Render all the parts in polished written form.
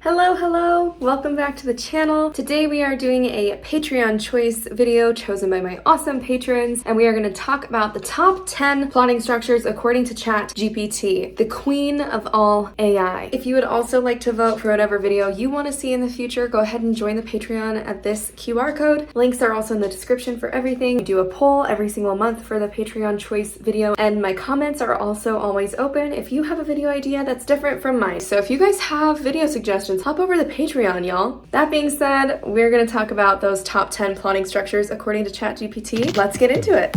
Hello! Welcome back to the channel. Today we are doing a Patreon choice video chosen by my awesome patrons, and we are going to talk about the top 10 plotting structures according to ChatGPT, the queen of all AI. If you would also like to vote for whatever video you want to see in the future, go ahead and join the Patreon at this QR code. Links are also in the description for everything. We do a poll every single month for the Patreon choice video, and my comments are also always open if you have a video idea that's different from mine. So if you guys have video suggestions, hop over to Patreon, y'all. That being said, we're going to talk about those top 10 plotting structures according to ChatGPT. Let's get into it.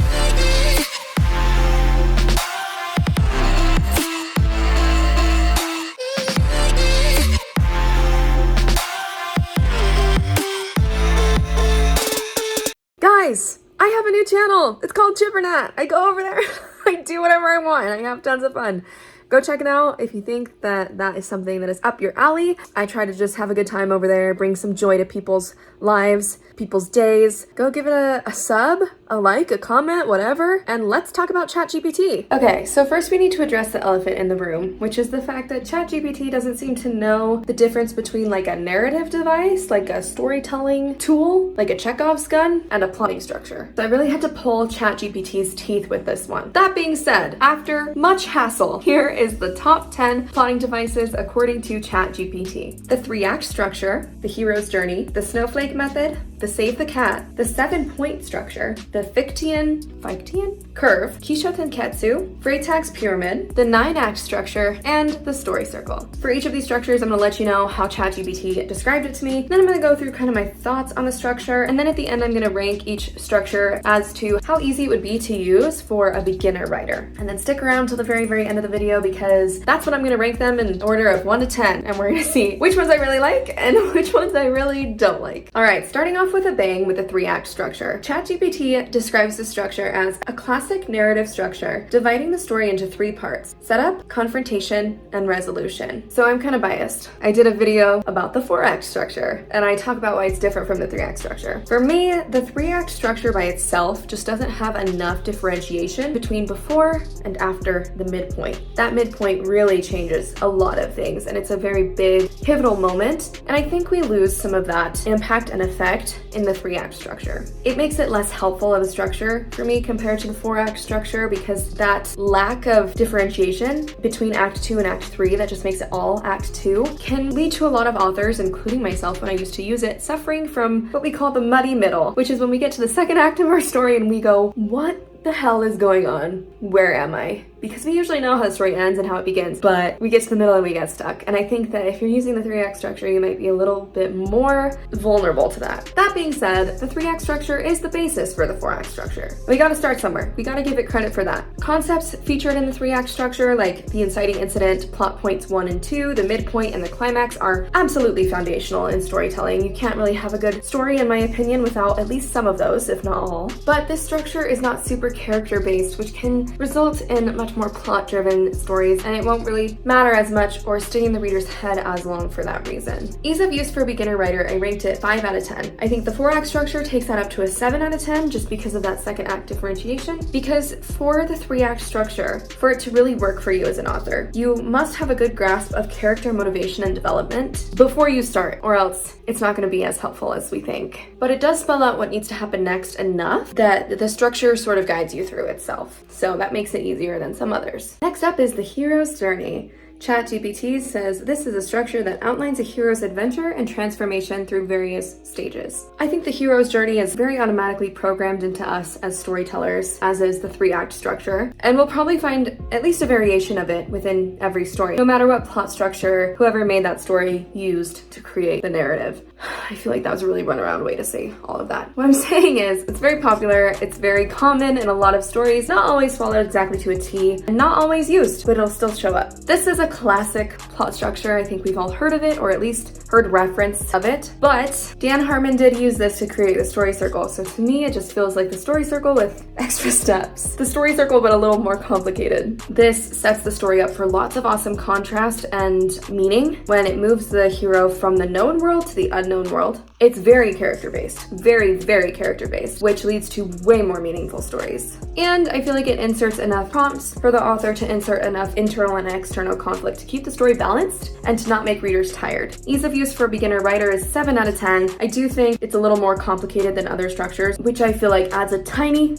Guys, I have a new channel. It's called Chippernat. I go over there. I do whatever I want. I have tons of fun. Go check it out if you think that that is something that is up your alley. I try to just have a good time over there, bring some joy to people's lives, people's days. Go give it a sub, a like, a comment, whatever, and let's talk about ChatGPT. Okay, so first we need to address the elephant in the room, which is the fact that ChatGPT doesn't seem to know the difference between like a narrative device, like a storytelling tool, like a Chekhov's gun, and a plotting structure. So I really had to pull ChatGPT's teeth with this one. That being said, after much hassle, here is the top 10 plotting devices according to ChatGPT. The 3-act structure, the hero's journey, the Snowflake Method, the Save the Cat, the 7-point structure, the Fichtean Curve, Kishotenketsu, Freytag's pyramid, the 9-act structure, and the story circle. For each of these structures, I'm going to let you know how ChatGPT described it to me. Then I'm going to go through kind of my thoughts on the structure, and then at the end, I'm going to rank each structure as to how easy it would be to use for a beginner writer. And then stick around till the very end of the video because that's what I'm going to rank them in order of 1 to 10, and we're going to see which ones I really like and which ones I really don't like. All right, starting off with a bang with the 3-act structure. ChatGPT describes the structure as a classic narrative structure, dividing the story into 3 parts: setup, confrontation, and resolution. So I'm kind of biased. I did a video about the 4-act structure, and I talk about why it's different from the 3-act structure. For me, the 3-act structure by itself just doesn't have enough differentiation between before and after the midpoint. That midpoint really changes a lot of things, and it's a very big, pivotal moment, and I think we lose some of that impact and effect in the 3-act structure. It makes it less helpful of a structure for me compared to the 4-act structure because that lack of differentiation between Act 2 and Act 3 that just makes it all Act 2 can lead to a lot of authors, including myself when I used to use it, suffering from what we call the muddy middle, which is when we get to the 2nd act of our story and we go, what the hell is going on? Where am I? Because we usually know how the story ends and how it begins, but we get to the middle and we get stuck. And I think that if you're using the 3-act structure, you might be a little bit more vulnerable to that. That being said, the 3-act structure is the basis for the 4-act structure. We gotta start somewhere. We gotta give it credit for that. Concepts featured in the 3-act structure, like the inciting incident, plot points 1 and 2, the midpoint, and the climax are absolutely foundational in storytelling. You can't really have a good story, in my opinion, without at least some of those, if not all. But this structure is not super character-based, which can result in much more plot-driven stories, and it won't really matter as much or stay in the reader's head as long for that reason. Ease of use for a beginner writer, I ranked it 5 out of 10. I think the 4-act structure takes that up to a 7 out of 10 just because of that 2nd act differentiation. Because for the 3-act structure, for it to really work for you as an author, you must have a good grasp of character motivation and development before you start, or else it's not going to be as helpful as we think. But it does spell out what needs to happen next enough that the structure sort of guides you through itself. So that makes it easier than some others. Next up is the hero's journey. ChatGPT says this is a structure that outlines a hero's adventure and transformation through various stages. I think the hero's journey is very automatically programmed into us as storytellers, as is the 3-act structure, and we'll probably find at least a variation of it within every story, no matter what plot structure whoever made that story used to create the narrative. I feel like that was a really runaround way to say all of that. What I'm saying is, it's very popular, it's very common in a lot of stories, not always followed exactly to a T, and not always used, but it'll still show up. This is a classic plot structure. I think we've all heard of it, or at least heard reference of it, but Dan Harmon did use this to create the story circle, so to me it just feels like the story circle with extra steps. The story circle, but a little more complicated. This sets the story up for lots of awesome contrast and meaning when it moves the hero from the known world to the unknown world. It's very character-based, very character-based, which leads to way more meaningful stories. And I feel like it inserts enough prompts for the author to insert enough internal and external conflict conflict, to keep the story balanced and to not make readers tired. Ease of use for a beginner writer is 7 out of 10. I do think it's a little more complicated than other structures, which I feel like adds a tiny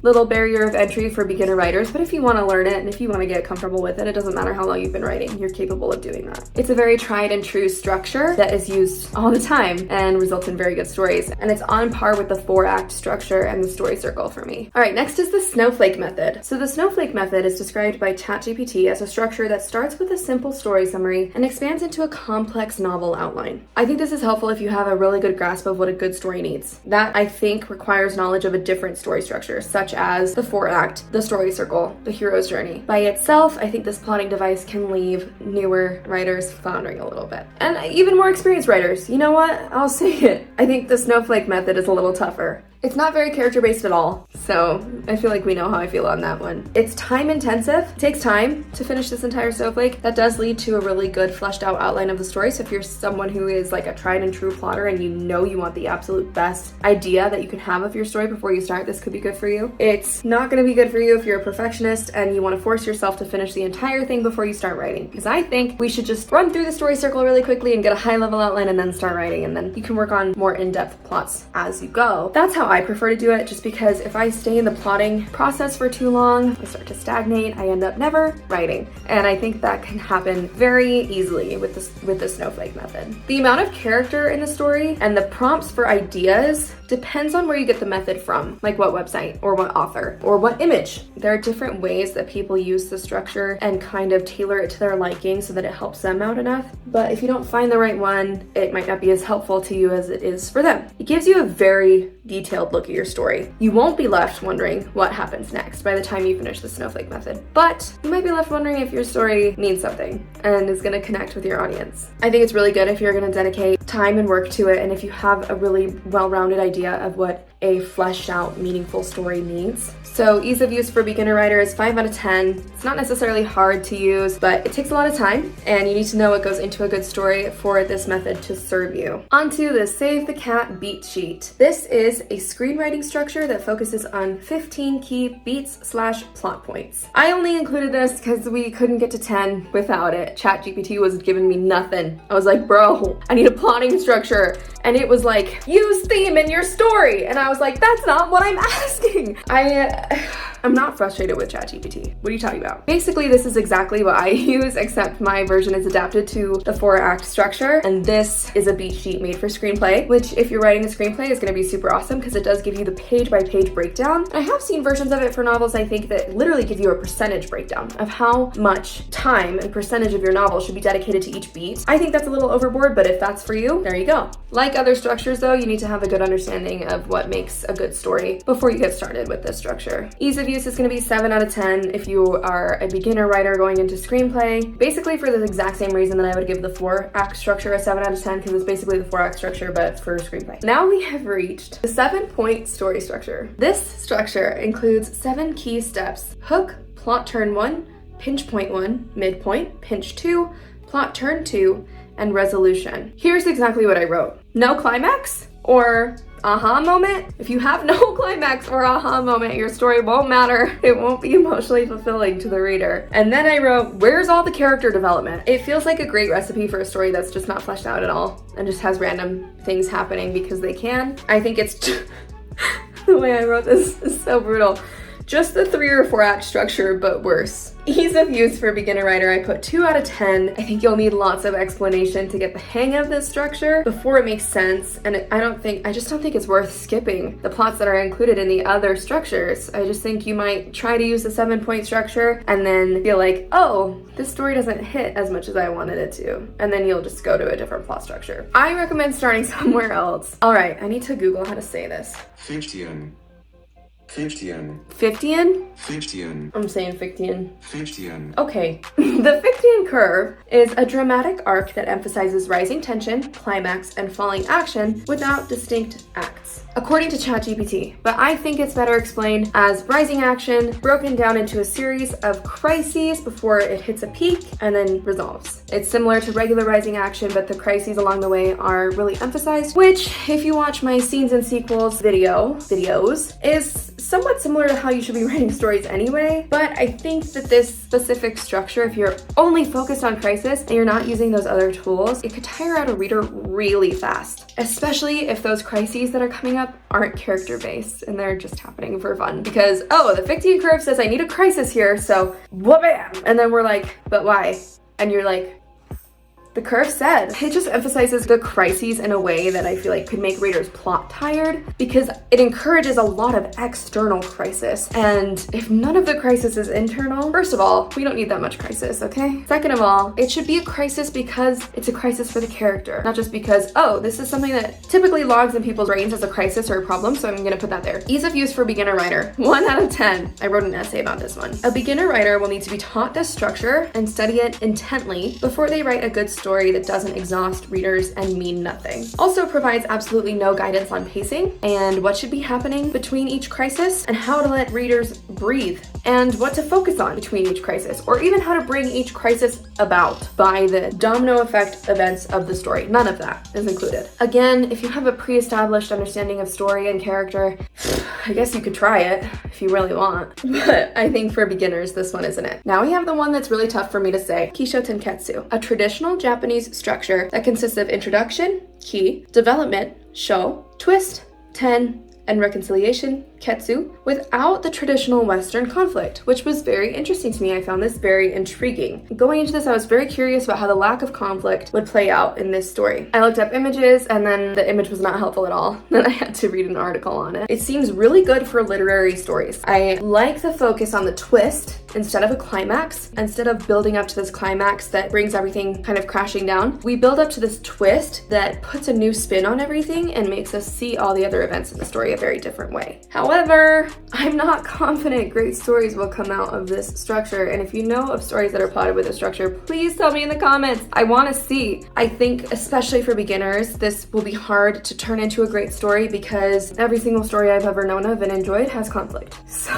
little barrier of entry for beginner writers. But if you want to learn it and if you want to get comfortable with it, it doesn't matter how long you've been writing, you're capable of doing that. It's a very tried and true structure that is used all the time and results in very good stories. And it's on par with the 4-act structure and the story circle for me. All right, next is the Snowflake Method. So the Snowflake Method is described by ChatGPT as a structure that starts with a simple story summary and expands into a complex novel outline. I think this is helpful if you have a really good grasp of what a good story needs. That, I think, requires knowledge of a different story structure, such as the 4-act, the story circle, the hero's journey. By itself, I think this plotting device can leave newer writers floundering a little bit. And even more experienced writers, you know what? I'll say it. I think the Snowflake Method is a little tougher. It's not very character-based at all, so I feel like we know how I feel on that one. It's time-intensive. It takes time to finish this entire Snowflake. That does lead to a really good fleshed-out outline of the story, so if you're someone who is like a tried-and-true plotter and you know you want the absolute best idea that you can have of your story before you start, this could be good for you. It's not going to be good for you if you're a perfectionist and you want to force yourself to finish the entire thing before you start writing, because I think we should just run through the story circle really quickly and get a high-level outline and then start writing, and then you can work on more in-depth plots as you go. That's how I prefer to do it, just because if I stay in the plotting process for too long, I start to stagnate, I end up never writing. And I think that can happen very easily with the Snowflake Method. The amount of character in the story and the prompts for ideas depends on where you get the method from, like what website or what author or what image. There are different ways that people use the structure and kind of tailor it to their liking so that it helps them out enough. But if you don't find the right one, it might not be as helpful to you as it is for them. It gives you a very detailed look at your story. You won't be left wondering what happens next by the time you finish the Snowflake Method, but you might be left wondering if your story means something and is going to connect with your audience. I think it's really good if you're going to dedicate time and work to it, and if you have a really well-rounded idea of what a fleshed out, meaningful story needs. So ease of use for beginner writers, 5 out of 10. It's not necessarily hard to use, but it takes a lot of time, and you need to know what goes into a good story for this method to serve you. Onto the Save the Cat beat sheet. This is a screenwriting structure that focuses on 15 key beats/plot points. I only included this because we couldn't get to 10 without it. ChatGPT was giving me nothing. I was like, bro, I need a plotting structure. And it was like, use theme in your story. And I was like, that's not what I'm asking. I'm not frustrated with ChatGPT. What are you talking about? Basically, this is exactly what I use, except my version is adapted to the 4-act structure. And this is a beat sheet made for screenplay, which if you're writing a screenplay is gonna be super awesome because it does give you the page-by-page breakdown. I have seen versions of it for novels, I think, that literally give you a percentage breakdown of how much time and percentage of your novel should be dedicated to each beat. I think that's a little overboard, but if that's for you, there you go. Like other structures though, you need to have a good understanding of what makes a good story before you get started with this structure. Ease of use is going to be 7 out of 10 if you are a beginner writer going into screenplay. Basically for the exact same reason that I would give the 4-act structure a 7 out of 10, because it's basically the 4-act structure but for screenplay. Now we have reached the 7-point story structure. This structure includes 7 key steps: hook, plot turn 1, pinch point 1, midpoint, pinch 2, plot turn 2, and resolution. Here's exactly what I wrote. No climax or aha moment. If you have no climax or aha moment, your story won't matter. It won't be emotionally fulfilling to the reader. And then I wrote, where's all the character development? It feels like a great recipe for a story that's just not fleshed out at all and just has random things happening because they can. I think it's the way I wrote this is so brutal. Just the 3 or 4-act structure, but worse. Ease of use for a beginner writer, I put 2 out of 10. I think you'll need lots of explanation to get the hang of this structure before it makes sense. And I just don't think it's worth skipping the plots that are included in the other structures. I just think you might try to use the 7-point structure and then feel like, oh, this story doesn't hit as much as I wanted it to. And then you'll just go to a different plot structure. I recommend starting somewhere else. All right, I need to Google how to say this. Fichtean. I'm saying Fichtean. Fichtean. Okay. The Fichtean Curve is a dramatic arc that emphasizes rising tension, climax, and falling action without distinct acts, according to ChatGPT. But I think it's better explained as rising action broken down into a series of crises before it hits a peak and then resolves. It's similar to regular rising action, but the crises along the way are really emphasized, which, if you watch my scenes and sequels videos, is somewhat similar to how you should be writing stories anyway. But I think that this specific structure, if you're only focused on crisis and you're not using those other tools, it could tire out a reader really fast, especially if those crises that are coming up aren't character-based and they're just happening for fun because, oh, the Fichtean Curve says I need a crisis here, so wha-bam! And then we're like, but why? And you're like, the curve said. It just emphasizes the crises in a way that I feel like could make readers plot tired because it encourages a lot of external crisis. And if none of the crisis is internal, first of all, we don't need that much crisis, okay? Second of all, it should be a crisis because it's a crisis for the character, not just because, oh, this is something that typically logs in people's brains as a crisis or a problem, so I'm gonna put that there. Ease of use for beginner writer, 1 out of 10. I wrote an essay about this one. A beginner writer will need to be taught this structure and study it intently before they write a good story that doesn't exhaust readers and mean nothing. Also provides absolutely no guidance on pacing and what should be happening between each crisis and how to let readers breathe and what to focus on between each crisis, or even how to bring each crisis about by the domino effect events of the story. None of that is included. Again, if you have a pre-established understanding of story and character, I guess you could try it if you really want, but I think for beginners, this one isn't it. Now we have the one that's really tough for me to say, Kishotenketsu, a traditional Japanese structure that consists of introduction, ki, development, sho, twist, ten, and reconciliation, ketsu, without the traditional Western conflict, which was very interesting to me. I found this very intriguing. Going into this, I was very curious about how the lack of conflict would play out in this story. I looked up images and then the image was not helpful at all. Then I had to read an article on it. It seems really good for literary stories. I like the focus on the twist instead of a climax. Instead of building up to this climax that brings everything kind of crashing down, we build up to this twist that puts a new spin on everything and makes us see all the other events in the story a very different way. However, I'm not confident great stories will come out of this structure, and if you know of stories that are plotted with this structure, please tell me in the comments. I want to see. I think, especially for beginners, this will be hard to turn into a great story because every single story I've ever known of and enjoyed has conflict. So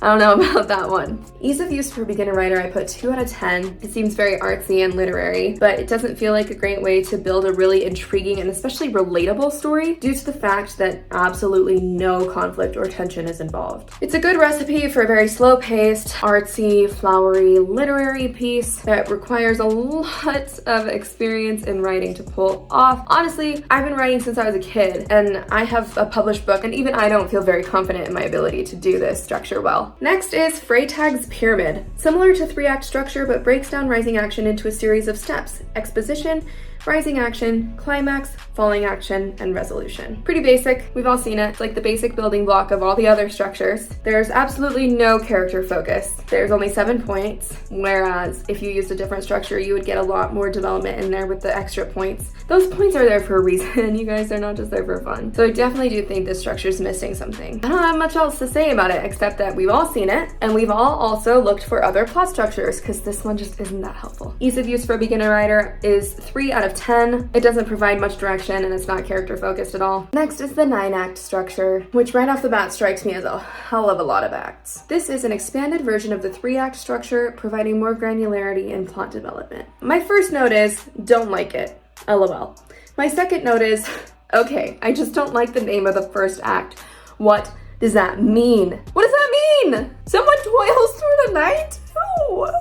I don't know about that one. Ease of use for beginner writer, I put 2 out of 10. It seems very artsy and literary, but it doesn't feel like a great way to build a really intriguing and especially relatable story due to the fact that absolutely no conflict or tension is involved. It's a good recipe for a very slow-paced, artsy, flowery, literary piece that requires a lot of experience in writing to pull off. Honestly, I've been writing since I was a kid, and I have a published book, and even I don't feel very confident in my ability to do this structure well. Next is Freytag's Pyramid. Similar to 3-act structure, but breaks down rising action into a series of steps: exposition, rising action, climax, falling action, and resolution. Pretty basic. We've all seen it. It's like the basic building block of all the other structures. There's absolutely no character focus. There's only 7 points, whereas if you used a different structure, you would get a lot more development in there with the extra points. Those points are there for a reason, you guys. They're not just there for fun. So I definitely do think this structure is missing something. I don't have much else to say about it, except that we've all seen it, and we've all also looked for other plot structures, because this one just isn't that helpful. Ease of use for a beginner writer is 3 out of 10. It doesn't provide much direction and it's not character focused at all. Next is the 9-act structure, which right off the bat strikes me as a hell of a lot of acts. This is an expanded version of the 3-act structure, providing more granularity in plot development. My first note is, don't like it. LOL. My second note is, okay, I just don't like the name of the first act. What does that mean? What does that mean? Someone toils through the night? No.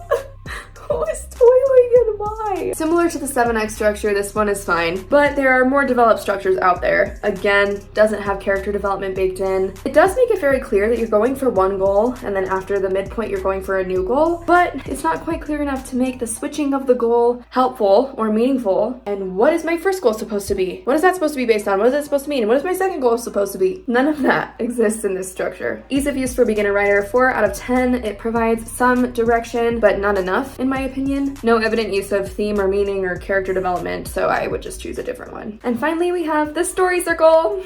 Who is toiling and why? Similar to the 7-act structure, this one is fine, but there are more developed structures out there. Again, doesn't have character development baked in. It does make it very clear that you're going for one goal, and then after the midpoint, you're going for a new goal, but it's not quite clear enough to make the switching of the goal helpful or meaningful. And what is my first goal supposed to be? What is that supposed to be based on? What is it supposed to mean? What is my second goal supposed to be? None of that exists in this structure. Ease of use for beginner writer, 4 out of 10. It provides some direction, but not enough, in my opinion. No evident use of theme or meaning or character development, so I would just choose a different one. And finally, we have the story circle.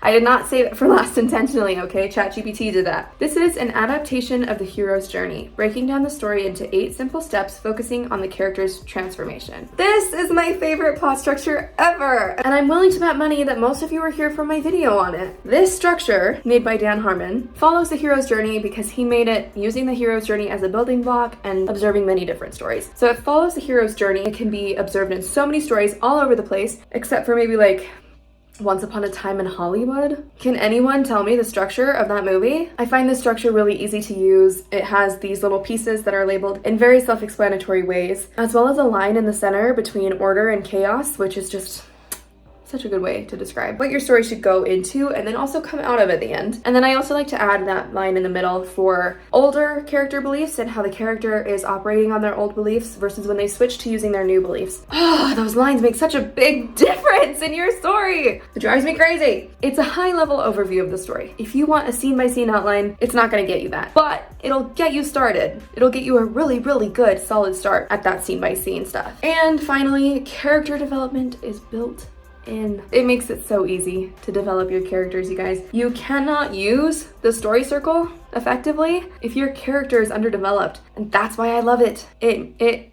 I did not save it for last intentionally, okay? ChatGPT did that. This is an adaptation of the hero's journey, breaking down the story into 8 simple steps, focusing on the character's transformation. This is my favorite plot structure ever, and I'm willing to bet money that most of you are here for my video on it. This structure, made by Dan Harmon, follows the hero's journey because he made it using the hero's journey as a building block and observing many different stories. So it follows the hero's journey. It can be observed in so many stories all over the place, except for maybe like Once Upon a Time in Hollywood. Can anyone tell me the structure of that movie? I find this structure really easy to use. It has these little pieces that are labeled in very self-explanatory ways, as well as a line in the center between order and chaos, which is just such a good way to describe what your story should go into and then also come out of at the end. And then I also like to add that line in the middle for older character beliefs and how the character is operating on their old beliefs versus when they switch to using their new beliefs. Oh, those lines make such a big difference in your story. It drives me crazy. It's a high-level overview of the story. If you want a scene-by-scene outline, it's not going to get you that, but it'll get you started. It'll get you a really, really good, solid start at that scene-by-scene stuff. And finally, character development is built in. It makes it so easy to develop your characters, you guys. You cannot use the story circle effectively if your character is underdeveloped, and that's why I love it. I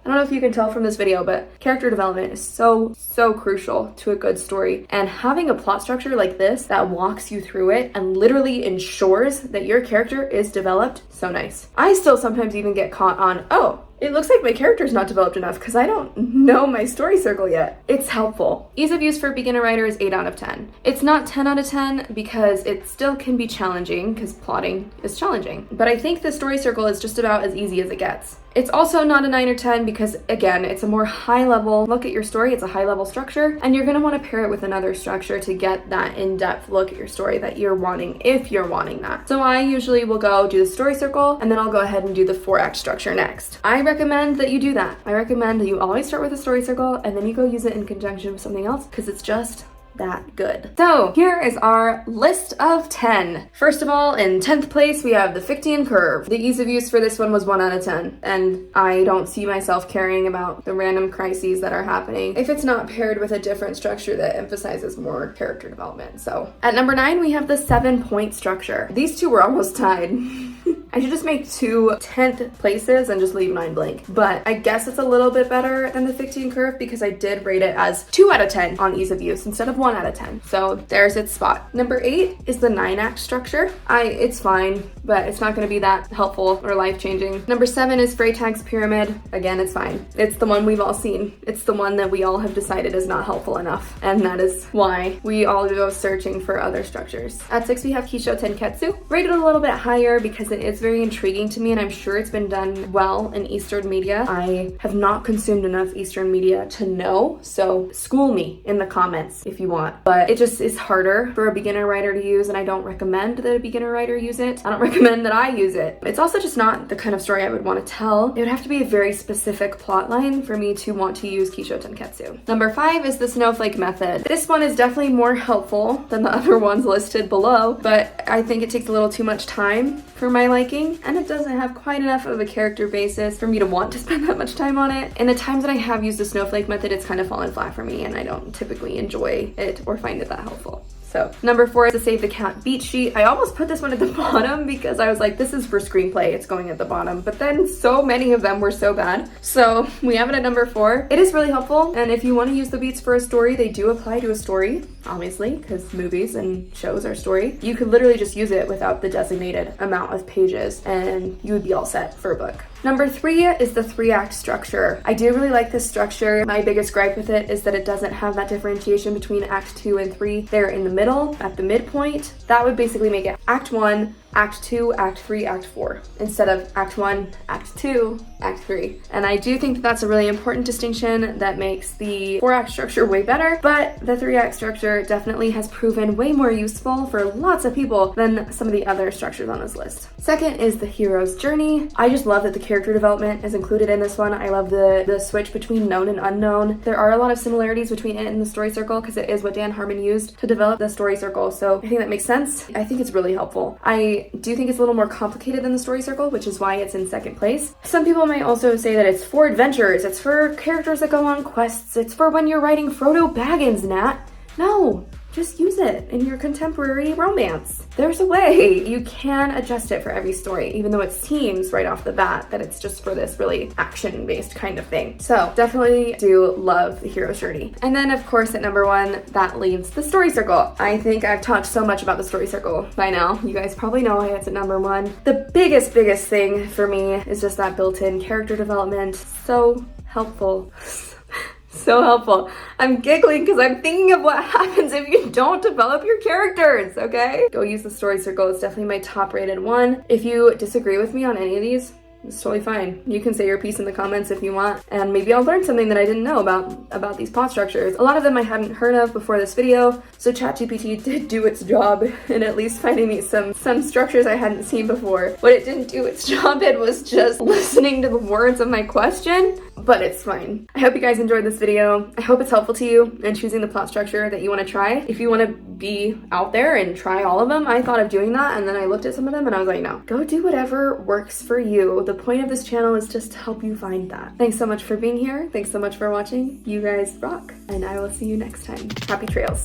don't know if you can tell from this video, but character development is so crucial to a good story. And having a plot structure like this that walks you through it and literally ensures that your character is developed, so nice. I still sometimes even get caught on, oh, it looks like my character's not developed enough because I don't know my story circle yet. It's helpful. Ease of use for beginner writer is 8 out of 10. It's not 10 out of 10 because it still can be challenging because plotting is challenging. But I think the story circle is just about as easy as it gets. It's also not a 9 or 10 because, again, it's a more high-level look at your story. It's a high-level structure, and you're going to want to pair it with another structure to get that in-depth look at your story that you're wanting, if you're wanting that. So I usually will go do the story circle, and then I'll go ahead and do the 4-act structure next. I recommend that you do that. I recommend that you always start with a story circle, and then you go use it in conjunction with something else, because it's just that good. So here is our list of 10. First of all, in 10th place, we have the Fichtean Curve. The ease of use for this one was 1 out of 10, and I don't see myself caring about the random crises that are happening if it's not paired with a different structure that emphasizes more character development. So at number 9, we have the 7-point structure. These two were almost tied. I should just make 2 10th places and just leave 9 blank. But I guess it's a little bit better than the Fichtean Curve because I did rate it as 2 out of 10 on ease of use instead of 1 out of 10. So there's its spot. Number 8 is the 9-act structure. It's fine, but it's not going to be that helpful or life-changing. Number 7 is Freytag's pyramid. Again, it's fine. It's the one we've all seen. It's the one that we all have decided is not helpful enough. And that is why we all go searching for other structures. At 6, we have Kishotenketsu. Rated a little bit higher because it is very intriguing to me, and I'm sure it's been done well in Eastern media. I have not consumed enough Eastern media to know, so school me in the comments if you want. But it just is harder for a beginner writer to use, and I don't recommend that a beginner writer use it. I don't recommend that I use it. It's also just not the kind of story I would want to tell. It would have to be a very specific plot line for me to want to use Kishotenketsu. Number 5 is the Snowflake Method. This one is definitely more helpful than the other ones listed below, but I think it takes a little too much time for my liking, and it doesn't have quite enough of a character basis for me to want to spend that much time on it. In the times that I have used the Snowflake Method, it's kind of fallen flat for me, and I don't typically enjoy it or find it that helpful. So number 4 is the Save the Cat beat sheet. I almost put this one at the bottom because I was like, this is for screenplay, it's going at the bottom. But then so many of them were so bad. So we have it at number 4. It is really helpful. And if you want to use the beats for a story, they do apply to a story, obviously, because movies and shows are story. You could literally just use it without the designated amount of pages and you would be all set for a book. Number 3 is the 3-act structure. I do really like this structure. My biggest gripe with it is that it doesn't have that differentiation between Act 2 and 3. They're in the middle, at the midpoint. That would basically make it Act 1, Act 2, Act 3, Act 4, instead of Act 1, Act 2, Act 3. And I do think that that's a really important distinction that makes the 4-act structure way better, but the 3-act structure definitely has proven way more useful for lots of people than some of the other structures on this list. Second is the hero's journey. I just love that the character development is included in this one. I love the switch between known and unknown. There are a lot of similarities between it and the story circle because it is what Dan Harmon used to develop the story circle, so I think that makes sense. I think it's really helpful. I do think it's a little more complicated than the story circle, which is why it's in 2nd place. Some people might also say that it's for adventures, it's for characters that go on quests, it's for when you're writing Frodo Baggins, Nat. No, just use it in your contemporary romance. There's a way. You can adjust it for every story, even though it seems right off the bat that it's just for this really action-based kind of thing. So definitely do love the hero's journey. And then of course at number 1, that leaves the story circle. I think I've talked so much about the story circle by now. You guys probably know why it's at number 1. The biggest thing for me is just that built-in character development. So helpful. So helpful. I'm giggling because I'm thinking of what happens if you don't develop your characters, okay? Go use the story circle. It's definitely my top rated one. If you disagree with me on any of these, it's totally fine. You can say your piece in the comments if you want, and maybe I'll learn something that I didn't know about these plot structures. A lot of them I hadn't heard of before this video, so ChatGPT did do its job in at least finding me some structures I hadn't seen before. What it didn't do its job in was just listening to the words of my question, but it's fine. I hope you guys enjoyed this video. I hope it's helpful to you in choosing the plot structure that you want to try. If you want to be out there and try all of them, I thought of doing that, and then I looked at some of them and I was like, no, go do whatever works for you. The point of this channel is just to help you find that. Thanks so much for being here. Thanks so much for watching. You guys rock, and I will see you next time. Happy trails.